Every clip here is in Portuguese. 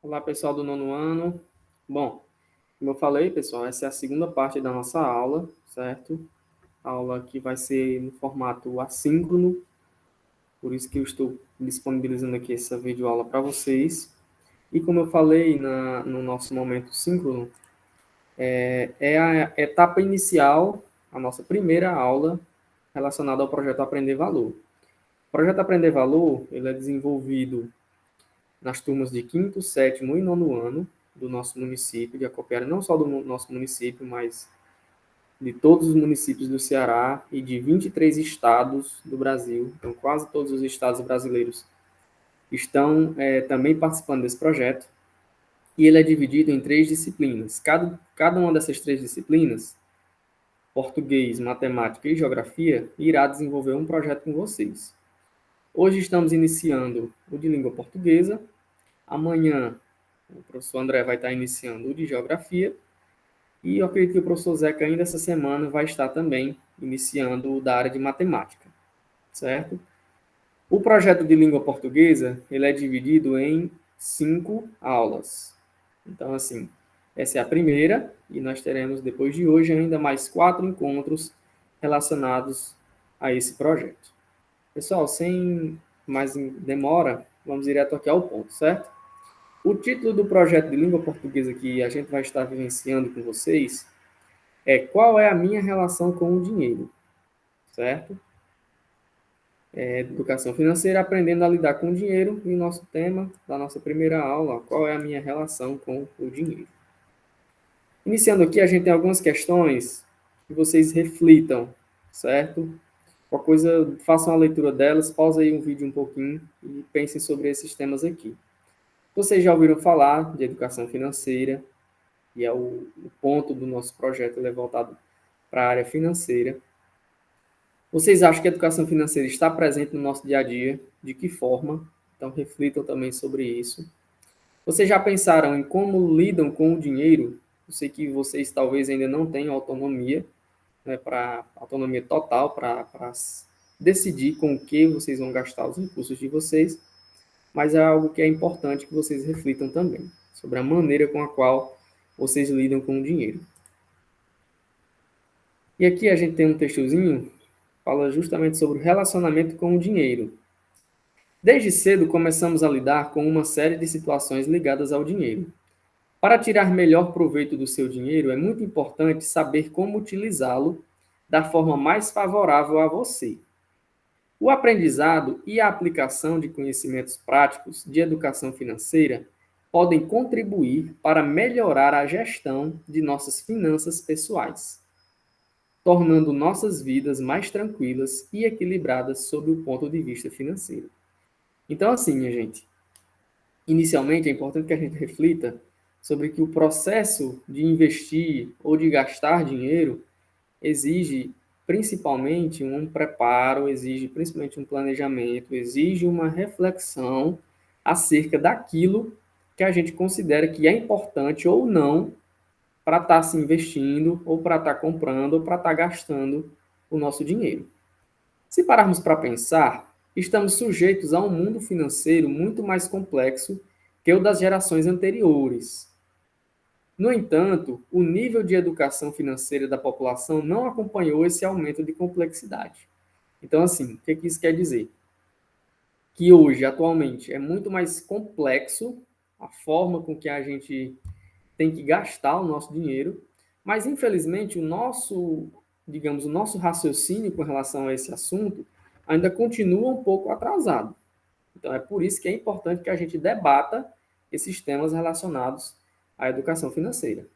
Olá, pessoal do nono ano. Bom, como eu falei, pessoal, essa é a segunda parte da nossa aula, certo? A aula que vai ser no formato assíncrono, por isso que eu estou disponibilizando aqui essa videoaula para vocês. E como eu falei no nosso momento síncrono, é a etapa inicial, a nossa primeira aula relacionada ao projeto Aprender Valor. O projeto Aprender Valor, ele é desenvolvido nas turmas de quinto, sétimo e nono ano do nosso município, de Acopiara, não só do nosso município, mas de todos os municípios do Ceará e de 23 estados do Brasil. Então, quase todos os estados brasileiros estão também participando desse projeto. E ele é dividido em 3 disciplinas. Cada uma dessas 3 disciplinas, português, matemática e geografia, irá desenvolver um projeto com vocês. Hoje estamos iniciando o de língua portuguesa. Amanhã o professor André vai estar iniciando o de Geografia. E eu acredito que o professor Zeca ainda essa semana vai estar também iniciando o da área de Matemática, certo? O projeto de língua portuguesa, ele é dividido em 5 aulas. Então, assim, essa é a primeira e nós teremos, depois de hoje, ainda mais 4 encontros relacionados a esse projeto. Pessoal, sem mais demora, vamos direto aqui ao ponto, certo? O título do projeto de língua portuguesa que a gente vai estar vivenciando com vocês é Qual é a minha relação com o dinheiro, certo? Educação financeira, aprendendo a lidar com o dinheiro, e o nosso tema da nossa primeira aula, qual é a minha relação com o dinheiro. Iniciando aqui, a gente tem algumas questões que vocês reflitam, certo? Qualquer coisa, façam a leitura delas, pausa aí um vídeo um pouquinho e pensem sobre esses temas aqui. Vocês já ouviram falar de educação financeira, e é o ponto do nosso projeto, ele é voltado para a área financeira. Vocês acham que a educação financeira está presente no nosso dia a dia? De que forma? Então, reflitam também sobre isso. Vocês já pensaram em como lidam com o dinheiro? Eu sei que vocês talvez ainda não tenham autonomia, né, autonomia total para decidir com o que vocês vão gastar os recursos de vocês, mas é algo que é importante que vocês reflitam também, sobre a maneira com a qual vocês lidam com o dinheiro. E aqui a gente tem um textozinho, fala justamente sobre o relacionamento com o dinheiro. Desde cedo começamos a lidar com uma série de situações ligadas ao dinheiro. Para tirar melhor proveito do seu dinheiro, é muito importante saber como utilizá-lo da forma mais favorável a você. O aprendizado e a aplicação de conhecimentos práticos de educação financeira podem contribuir para melhorar a gestão de nossas finanças pessoais, tornando nossas vidas mais tranquilas e equilibradas sob o ponto de vista financeiro. Então, assim, minha gente, inicialmente é importante que a gente reflita sobre que o processo de investir ou de gastar dinheiro exige principalmente um preparo, exige principalmente um planejamento, exige uma reflexão acerca daquilo que a gente considera que é importante ou não para estar se investindo, ou para estar comprando, ou para estar gastando o nosso dinheiro. Se pararmos para pensar, estamos sujeitos a um mundo financeiro muito mais complexo que o das gerações anteriores. No entanto, o nível de educação financeira da população não acompanhou esse aumento de complexidade. Então, assim, o que isso quer dizer? Que hoje, atualmente, é muito mais complexo a forma com que a gente tem que gastar o nosso dinheiro, mas infelizmente digamos, o nosso raciocínio com relação a esse assunto ainda continua um pouco atrasado. Então é por isso que é importante que a gente debata esses temas relacionados à educação financeira.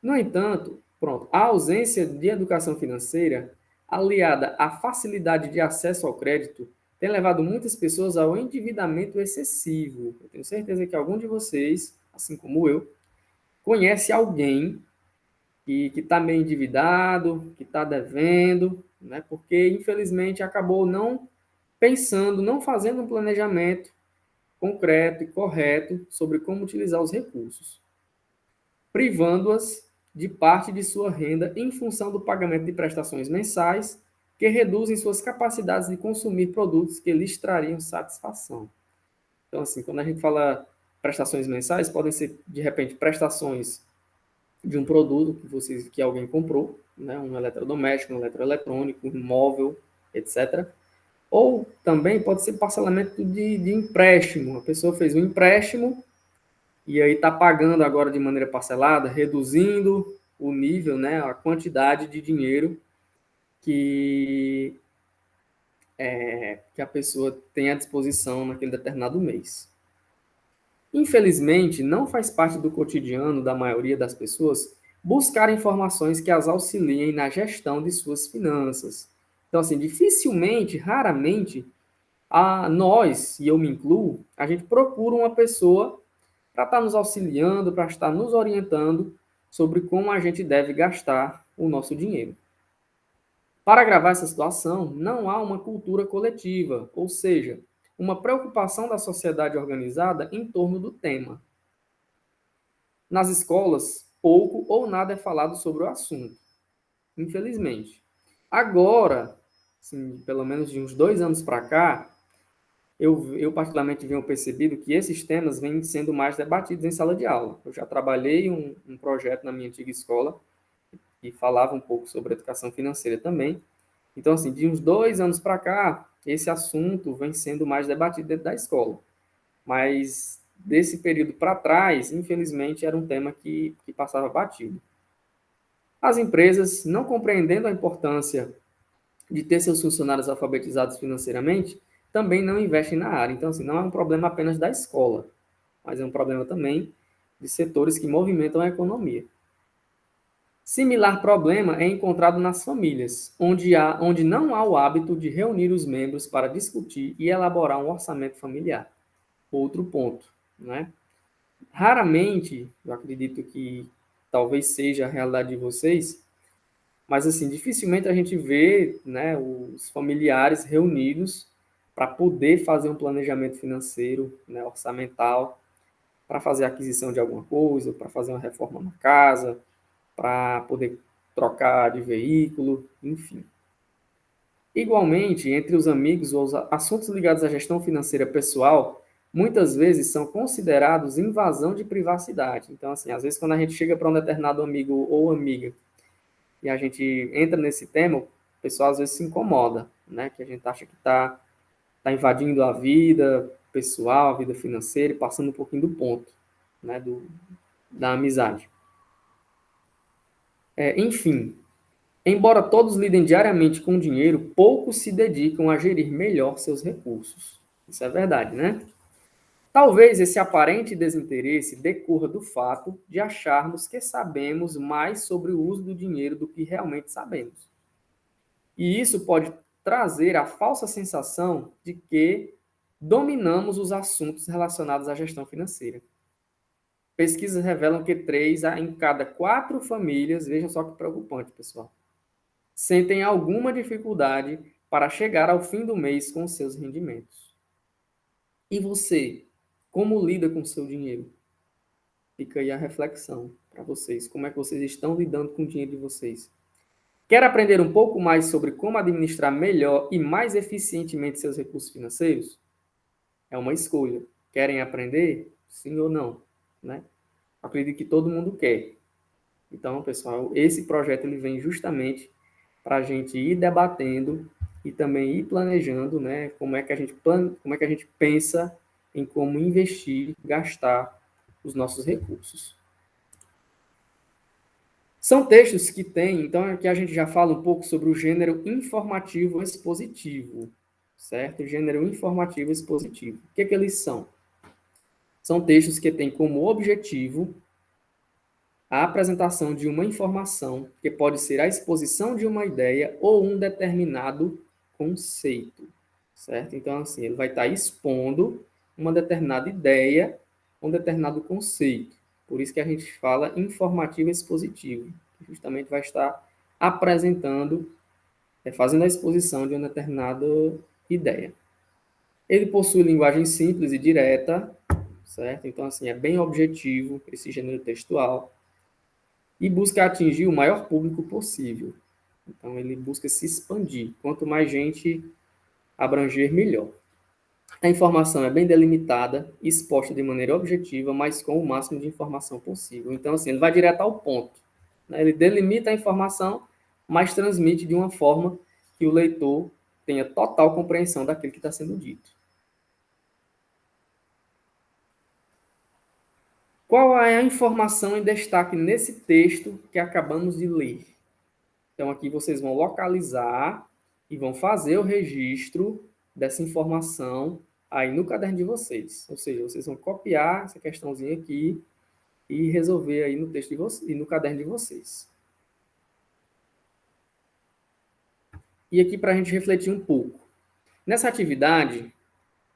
No entanto, pronto, a ausência de educação financeira, aliada à facilidade de acesso ao crédito, tem levado muitas pessoas ao endividamento excessivo. Eu tenho certeza que algum de vocês, assim como eu, conhece alguém que está meio endividado, que está devendo, né? Porque infelizmente acabou não pensando, não fazendo um planejamento concreto e correto sobre como utilizar os recursos, privando-as de parte de sua renda em função do pagamento de prestações mensais que reduzem suas capacidades de consumir produtos que lhes trariam satisfação. Então, assim, quando a gente fala prestações mensais podem ser, de repente, prestações de um produto que alguém comprou, né? Um eletrodoméstico, um eletroeletrônico, um móvel, etc. Ou também pode ser parcelamento de empréstimo. A pessoa fez um empréstimo e aí está pagando agora de maneira parcelada, reduzindo o nível, né, a quantidade de dinheiro que, que a pessoa tem à disposição naquele determinado mês. Infelizmente, não faz parte do cotidiano da maioria das pessoas buscar informações que as auxiliem na gestão de suas finanças. Então, assim, dificilmente, raramente, nós, e eu me incluo, a gente procura uma pessoa para estar nos auxiliando, para estar nos orientando sobre como a gente deve gastar o nosso dinheiro. Para agravar essa situação, não há uma cultura coletiva, ou seja, uma preocupação da sociedade organizada em torno do tema. Nas escolas, pouco ou nada é falado sobre o assunto, infelizmente. Agora, assim, pelo menos de uns 2 anos para cá, eu particularmente venho percebido que esses temas vêm sendo mais debatidos em sala de aula. Eu já trabalhei um projeto na minha antiga escola que falava um pouco sobre educação financeira também. Então, assim, de uns 2 anos para cá, esse assunto vem sendo mais debatido dentro da escola. Mas desse período para trás, infelizmente, era um tema que passava batido. As empresas, não compreendendo a importância de ter seus funcionários alfabetizados financeiramente, também não investem na área. Então, assim, não é um problema apenas da escola, mas é um problema também de setores que movimentam a economia. Similar problema é encontrado nas famílias, onde não há o hábito de reunir os membros para discutir e elaborar um orçamento familiar. Outro ponto, né? Raramente, eu acredito que talvez seja a realidade de vocês, mas assim, dificilmente a gente vê, né, os familiares reunidos para poder fazer um planejamento financeiro, né, orçamental, para fazer a aquisição de alguma coisa, para fazer uma reforma na casa, para poder trocar de veículo, enfim. Igualmente, entre os amigos, os assuntos ligados à gestão financeira pessoal muitas vezes são considerados invasão de privacidade. Então, assim, às vezes quando a gente chega para um determinado amigo ou amiga e a gente entra nesse tema, o pessoal às vezes se incomoda, né? Que a gente acha que tá invadindo a vida pessoal, a vida financeira e passando um pouquinho do ponto, né? Da amizade. Enfim, embora todos lidem diariamente com dinheiro, poucos se dedicam a gerir melhor seus recursos. Isso é verdade, né? Talvez esse aparente desinteresse decorra do fato de acharmos que sabemos mais sobre o uso do dinheiro do que realmente sabemos. E isso pode trazer a falsa sensação de que dominamos os assuntos relacionados à gestão financeira. Pesquisas revelam que 3 em cada 4 famílias, vejam só que preocupante, pessoal, sentem alguma dificuldade para chegar ao fim do mês com seus rendimentos. E você, como lida com o seu dinheiro? Fica aí a reflexão para vocês. Como é que vocês estão lidando com o dinheiro de vocês? Quer aprender um pouco mais sobre como administrar melhor e mais eficientemente seus recursos financeiros? É uma escolha. Querem aprender? Sim ou não? Né? Acredito que todo mundo quer. Então, pessoal, esse projeto ele vem justamente para a gente ir debatendo e também ir planejando, né, como é que a gente pensa em como investir, gastar os nossos recursos. São textos que têm, então aqui a gente já fala um pouco sobre o gênero informativo expositivo, certo? O gênero informativo expositivo. O que é que eles são? São textos que têm como objetivo a apresentação de uma informação, que pode ser a exposição de uma ideia ou um determinado conceito, certo? Então, assim, ele vai estar expondo uma determinada ideia, um determinado conceito. Por isso que a gente fala informativo expositivo, que justamente vai estar apresentando, fazendo a exposição de uma determinada ideia. Ele possui linguagem simples e direta, certo? Então, assim, é bem objetivo esse gênero textual e busca atingir o maior público possível. Então, ele busca se expandir. Quanto mais gente abranger, melhor. A informação é bem delimitada, exposta de maneira objetiva, mas com o máximo de informação possível. Então, assim, ele vai direto ao ponto, né? Ele delimita a informação, mas transmite de uma forma que o leitor tenha total compreensão daquilo que está sendo dito. Qual é a informação em destaque nesse texto que acabamos de ler? Então, aqui vocês vão localizar e vão fazer o registro dessa informação aí no caderno de vocês. Ou seja, vocês vão copiar essa questãozinha aqui e resolver aí no texto de vocês, e no caderno de vocês. E aqui para a gente refletir um pouco. Nessa atividade,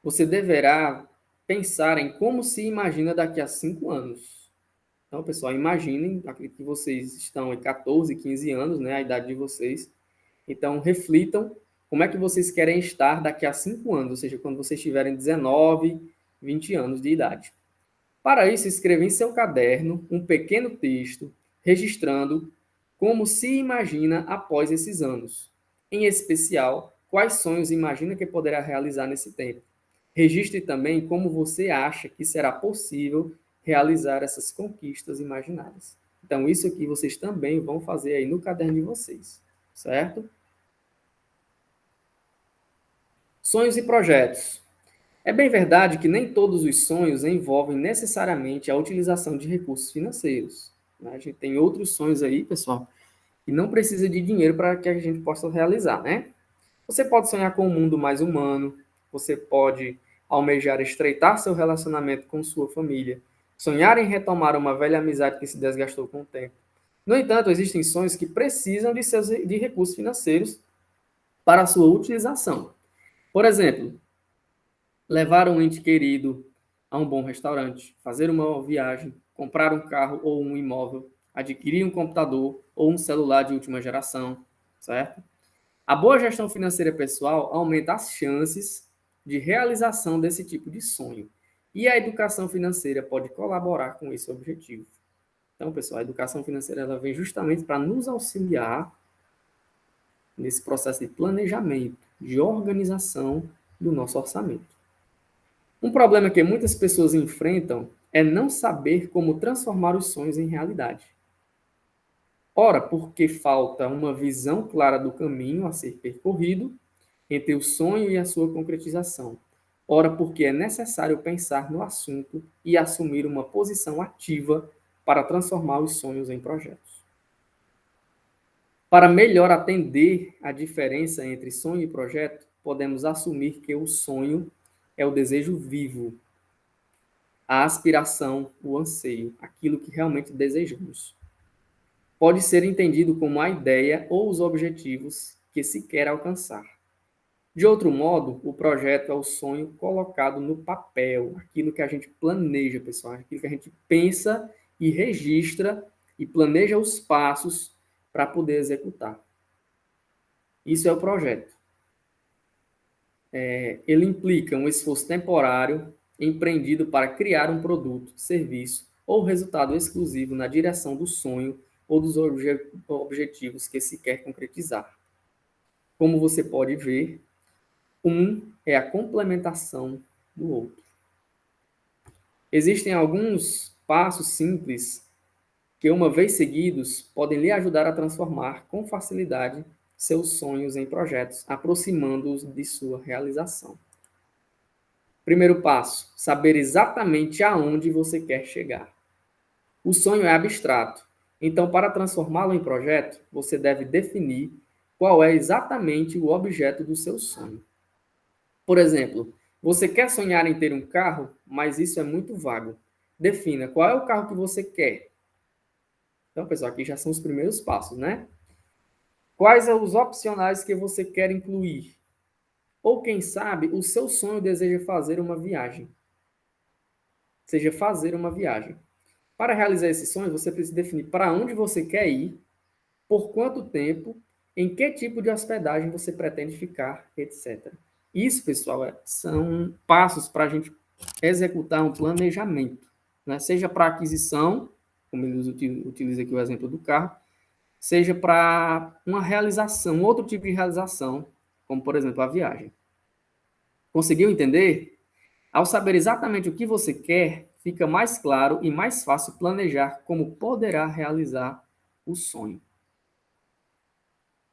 você deverá pensar em como se imagina daqui a 5 anos. Então, pessoal, imaginem, acredito que vocês estão em 14, 15 anos, né, a idade de vocês. Então, reflitam como é que vocês querem estar daqui a 5 anos, ou seja, quando vocês tiverem 19, 20 anos de idade. Para isso, escreva em seu caderno um pequeno texto registrando como se imagina após esses anos. Em especial, quais sonhos imagina que poderá realizar nesse tempo. Registre também como você acha que será possível realizar essas conquistas imaginadas. Então, isso aqui vocês também vão fazer aí no caderno de vocês, certo? Sonhos e projetos. É bem verdade que nem todos os sonhos envolvem necessariamente a utilização de recursos financeiros, né? A gente tem outros sonhos aí, pessoal, que não precisa de dinheiro para que a gente possa realizar, né? Você pode sonhar com um mundo mais humano, você pode almejar estreitar seu relacionamento com sua família, sonhar em retomar uma velha amizade que se desgastou com o tempo. No entanto, existem sonhos que precisam de recursos financeiros para a sua utilização. Por exemplo, levar um ente querido a um bom restaurante, fazer uma viagem, comprar um carro ou um imóvel, adquirir um computador ou um celular de última geração, certo? A boa gestão financeira pessoal aumenta as chances de realização desse tipo de sonho. E a educação financeira pode colaborar com esse objetivo. Então, pessoal, a educação financeira ela vem justamente para nos auxiliar nesse processo de planejamento, de organização do nosso orçamento. Um problema que muitas pessoas enfrentam é não saber como transformar os sonhos em realidade. Ora, porque falta uma visão clara do caminho a ser percorrido entre o sonho e a sua concretização. Ora, porque é necessário pensar no assunto e assumir uma posição ativa para transformar os sonhos em projetos. Para melhor atender à diferença entre sonho e projeto, podemos assumir que o sonho é o desejo vivo, a aspiração, o anseio, aquilo que realmente desejamos. Pode ser entendido como a ideia ou os objetivos que se quer alcançar. De outro modo, o projeto é o sonho colocado no papel, aquilo que a gente planeja, pessoal, aquilo que a gente pensa e registra e planeja os passos para poder executar. Isso é o projeto. Ele implica um esforço temporário empreendido para criar um produto, serviço ou resultado exclusivo na direção do sonho ou dos objetivos que se quer concretizar. Como você pode ver, um é a complementação do outro. Existem alguns passos simples que, uma vez seguidos, podem lhe ajudar a transformar com facilidade seus sonhos em projetos, aproximando-os de sua realização. Primeiro passo: saber exatamente aonde você quer chegar. O sonho é abstrato, então, para transformá-lo em projeto, você deve definir qual é exatamente o objeto do seu sonho. Por exemplo, você quer sonhar em ter um carro, mas isso é muito vago. Defina qual é o carro que você quer. Então, pessoal, aqui já são os primeiros passos, né? Quais são os opcionais que você quer incluir? Ou, quem sabe, o seu sonho deseja fazer uma viagem. Seja fazer uma viagem. Para realizar esse sonho, você precisa definir para onde você quer ir, por quanto tempo, em que tipo de hospedagem você pretende ficar, etc. Isso, pessoal, são passos para a gente executar um planejamento, né? Seja para aquisição, como eles utilizam aqui o exemplo do carro, seja para uma realização, outro tipo de realização, como, por exemplo, a viagem. Conseguiu entender? Ao saber exatamente o que você quer, fica mais claro e mais fácil planejar como poderá realizar o sonho.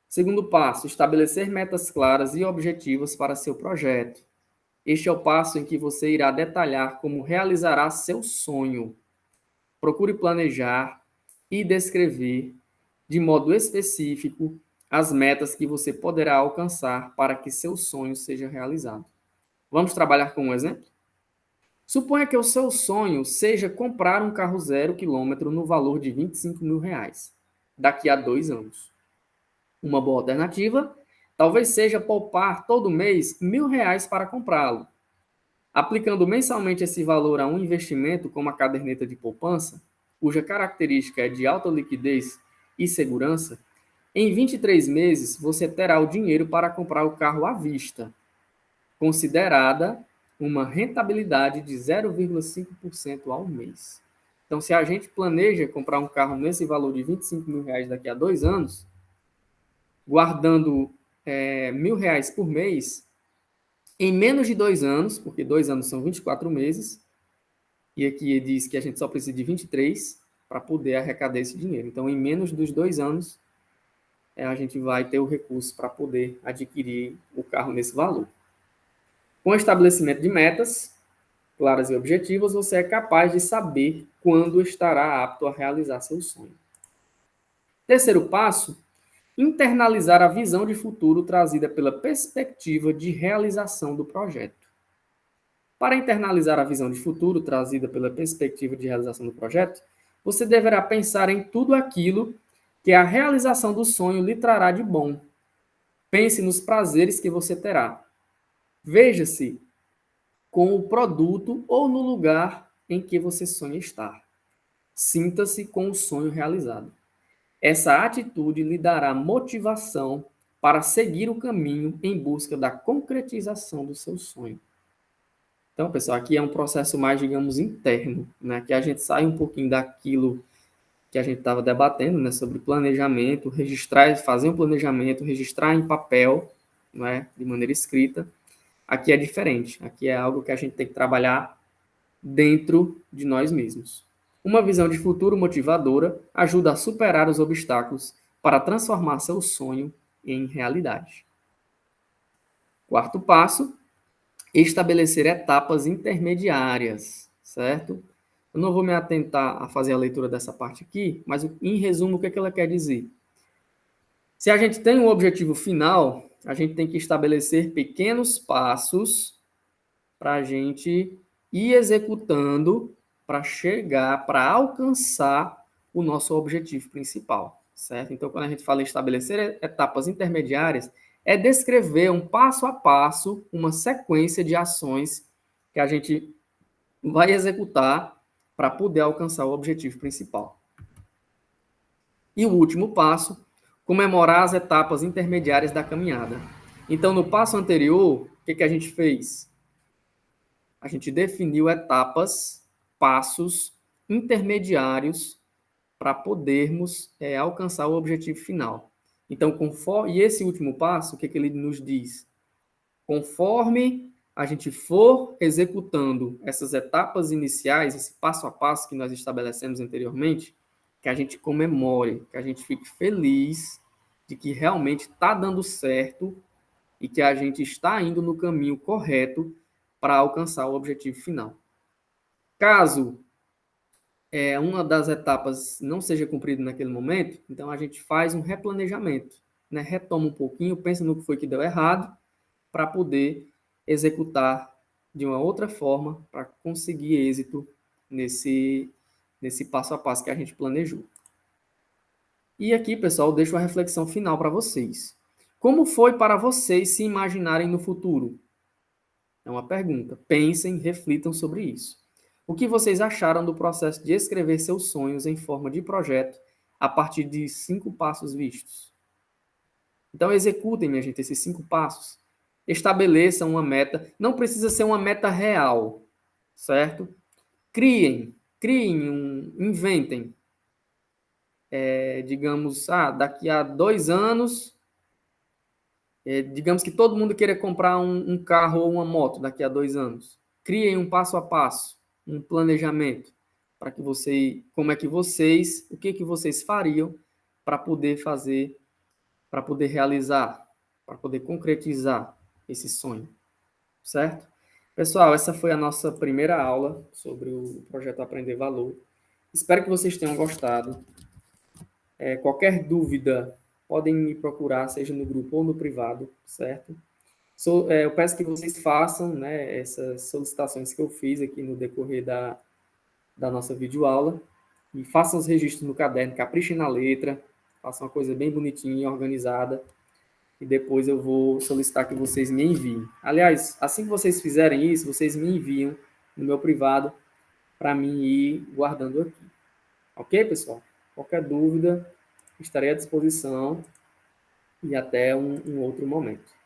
Segundo passo, estabelecer metas claras e objetivas para seu projeto. Este é o passo em que você irá detalhar como realizará seu sonho. Procure planejar e descrever de modo específico as metas que você poderá alcançar para que seu sonho seja realizado. Vamos trabalhar com um exemplo? Suponha que o seu sonho seja comprar um carro 0 km no valor de R$ 25.000 daqui a 2 anos. Uma boa alternativa talvez seja poupar todo mês R$ 1.000 para comprá-lo. Aplicando mensalmente esse valor a um investimento como a caderneta de poupança, cuja característica é de alta liquidez e segurança, em 23 meses você terá o dinheiro para comprar o carro à vista, considerada uma rentabilidade de 0,5% ao mês. Então, se a gente planeja comprar um carro nesse valor de R$ 25.000 daqui a 2 anos, guardando R$ 1.000 por mês, em menos de 2 anos, porque 2 anos são 24 meses, e aqui diz que a gente só precisa de 23 para poder arrecadar esse dinheiro. Então, em menos dos 2 anos, a gente vai ter o recurso para poder adquirir o carro nesse valor. Com o estabelecimento de metas claras e objetivas, você é capaz de saber quando estará apto a realizar seu sonho. Terceiro passo, internalizar a visão de futuro trazida pela perspectiva de realização do projeto. Para internalizar a visão de futuro trazida pela perspectiva de realização do projeto, você deverá pensar em tudo aquilo que a realização do sonho lhe trará de bom. Pense nos prazeres que você terá. Veja-se com o produto ou no lugar em que você sonha estar. Sinta-se com o sonho realizado. Essa atitude lhe dará motivação para seguir o caminho em busca da concretização do seu sonho. Então, pessoal, aqui é um processo mais, digamos, interno, né? Que a gente sai um pouquinho daquilo que a gente estava debatendo, né? Sobre planejamento, registrar, fazer um planejamento, registrar em papel, né? De maneira escrita. Aqui é diferente. Aqui é algo que a gente tem que trabalhar dentro de nós mesmos. Uma visão de futuro motivadora ajuda a superar os obstáculos para transformar seu sonho em realidade. Quarto passo, estabelecer etapas intermediárias, certo? Eu não vou me atentar a fazer a leitura dessa parte aqui, mas em resumo, o que é que ela quer dizer? Se a gente tem um objetivo final, a gente tem que estabelecer pequenos passos para a gente ir executando para chegar, para alcançar o nosso objetivo principal, certo? Então, quando a gente fala em estabelecer etapas intermediárias, é descrever um passo a passo, uma sequência de ações que a gente vai executar para poder alcançar o objetivo principal. E o último passo, comemorar as etapas intermediárias da caminhada. Então, no passo anterior, o que a gente fez? A gente definiu etapas, passos intermediários para podermos alcançar o objetivo final. Então, e esse último passo, o que ele nos diz? Conforme a gente for executando essas etapas iniciais, esse passo a passo que nós estabelecemos anteriormente, que a gente comemore, que a gente fique feliz de que realmente está dando certo e que a gente está indo no caminho correto para alcançar o objetivo final. Caso uma das etapas não seja cumprida naquele momento, então a gente faz um replanejamento, né? Retoma um pouquinho, pensa no que foi que deu errado, para poder executar de uma outra forma, para conseguir êxito nesse passo a passo que a gente planejou. E aqui, pessoal, eu deixo a reflexão final para vocês. Como foi para vocês se imaginarem no futuro? É uma pergunta. Pensem, reflitam sobre isso. O que vocês acharam do processo de escrever seus sonhos em forma de projeto a partir de 5 passos vistos? Então, executem, minha gente, esses 5 passos. Estabeleçam uma meta. Não precisa ser uma meta real, certo? Criem, inventem. Digamos, daqui a 2 anos Digamos que todo mundo queira comprar um carro ou uma moto daqui a 2 anos. Criem um passo a passo, um planejamento para que como é que o que que vocês fariam para poder fazer, para poder realizar, para poder concretizar esse sonho, certo? Pessoal, essa foi a nossa primeira aula sobre o projeto Aprender Valor. Espero que vocês tenham gostado. Qualquer dúvida, podem me procurar, seja no grupo ou no privado, certo? Eu peço que vocês façam, né, essas solicitações que eu fiz aqui no decorrer da nossa videoaula e façam os registros no caderno, caprichem na letra, façam uma coisa bem bonitinha, organizada, e depois eu vou solicitar que vocês me enviem. Aliás, assim que vocês fizerem isso, vocês me enviam no meu privado para mim ir guardando aqui. Ok, pessoal? Qualquer dúvida, estarei à disposição e até um outro momento.